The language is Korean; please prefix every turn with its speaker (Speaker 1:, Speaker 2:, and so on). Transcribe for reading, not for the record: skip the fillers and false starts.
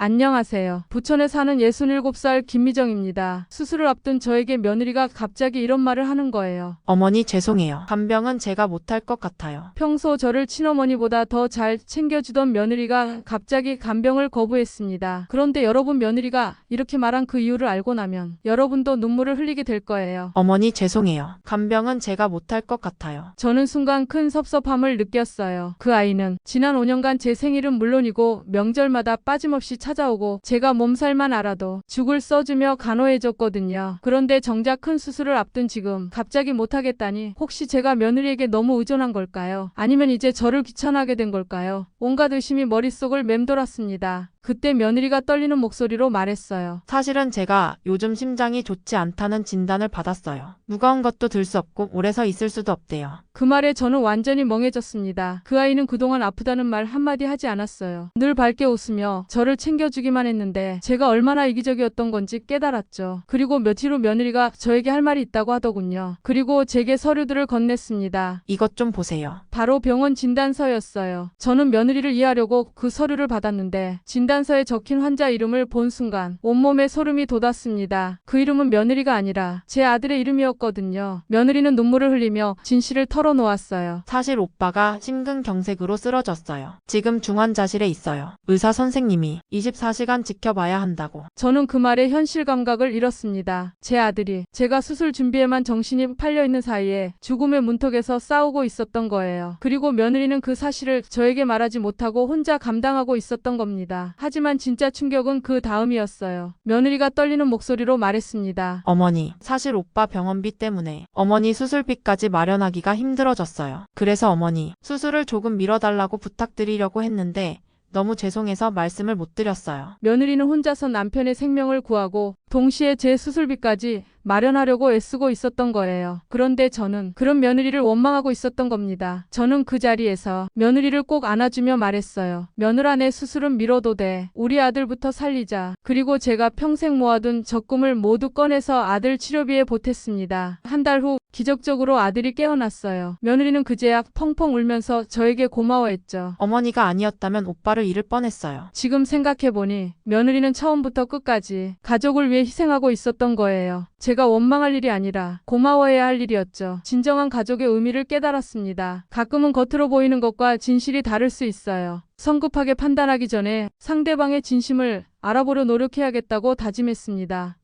Speaker 1: 안녕하세요. 부천에 사는 67살 김미정입니다. 수술을 앞둔 저에게 며느리가 갑자기 이런 말을 하는 거예요.
Speaker 2: 어머니 죄송해요. 간병은 제가 못할 것 같아요.
Speaker 1: 평소 저를 친어머니보다 더 잘 챙겨주던 며느리가 갑자기 간병을 거부했습니다. 그런데 여러분 며느리가 이렇게 말한 그 이유를 알고 나면 여러분도 눈물을 흘리게 될 거예요.
Speaker 2: 어머니 죄송해요. 간병은 제가 못할 것 같아요.
Speaker 1: 저는 순간 큰 섭섭함을 느꼈어요. 그 아이는 지난 5년간 제 생일은 물론이고 명절마다 빠짐없이 찾아오고 제가 몸살만 알아도 죽을 써주며 간호해줬거든요. 그런데 정작 큰 수술을 앞둔 지금 갑자기 못하겠다니 혹시 제가 며느리에게 너무 의존한 걸까요? 아니면 이제 저를 귀찮아하게 된 걸까요? 온갖 의심이 머릿속을 맴돌았습니다. 그때 며느리가 떨리는 목소리로 말했어요.
Speaker 2: 사실은 제가 요즘 심장이 좋지 않다는 진단을 받았어요. 무거운 것도 들 수 없고 오래 서 있을 수도 없대요.
Speaker 1: 그 말에 저는 완전히 멍해졌습니다. 그 아이는 그동안 아프다는 말 한마디 하지 않았어요. 늘 밝게 웃으며 저를 챙겨주기만 했는데 제가 얼마나 이기적이었던 건지 깨달았죠. 그리고 며칠 후 며느리가 저에게 할 말이 있다고 하더군요. 그리고 제게 서류들을 건넸습니다.
Speaker 2: 이것 좀 보세요.
Speaker 1: 바로 병원 진단서였어요. 저는 며느리를 이해하려고 그 서류를 받았는데 진단서에 적힌 환자 이름을 본 순간 온몸에 소름이 돋았습니다. 그 이름은 며느리가 아니라 제 아들의 이름이었거든요. 며느리는 눈물을 흘리며 진실을 털어놓았어요.
Speaker 2: 사실 오빠가 심근경색으로 쓰러졌어요. 지금 중환자실에 있어요. 의사 선생님이 24시간 지켜봐야 한다고.
Speaker 1: 저는 그 말에 현실 감각을 잃었습니다. 제 아들이 제가 수술 준비에만 정신이 팔려있는 사이에 죽음의 문턱에서 싸우고 있었던 거예요. 그리고 며느리는 그 사실을 저에게 말하지 못하고 혼자 감당하고 있었던 겁니다. 하지만 진짜 충격은 그 다음이었어요. 며느리가 떨리는 목소리로 말했습니다.
Speaker 2: 어머니, 사실 오빠 병원비 때문에 어머니 수술비까지 마련하기가 힘들어졌어요. 그래서 어머니, 수술을 조금 미뤄달라고 부탁드리려고 했는데 너무 죄송해서 말씀을 못 드렸어요.
Speaker 1: 며느리는 혼자서 남편의 생명을 구하고 동시에 제 수술비까지 마련하려고 애쓰고 있었던 거예요. 그런데 저는 그런 며느리를 원망하고 있었던 겁니다. 저는 그 자리에서 며느리를 꼭 안아주며 말했어요. 며느라, 내 수술은 미뤄도 돼. 우리 아들부터 살리자. 그리고 제가 평생 모아둔 적금을 모두 꺼내서 아들 치료비에 보탰습니다. 한 달 후 기적적으로 아들이 깨어났어요. 며느리는 그제야 펑펑 울면서 저에게 고마워했죠.
Speaker 2: 어머니가 아니었다면 오빠를 잃을 뻔했어요.
Speaker 1: 지금 생각해보니 며느리는 처음부터 끝까지 가족을 위해 희생하고 있었던 거예요. 제가 원망할 일이 아니라 고마워해야 할 일이었죠. 진정한 가족의 의미를 깨달았습니다. 가끔은 겉으로 보이는 것과 진실이 다를 수 있어요. 성급하게 판단하기 전에 상대방의 진심을 알아보려 노력해야겠다고 다짐했습니다.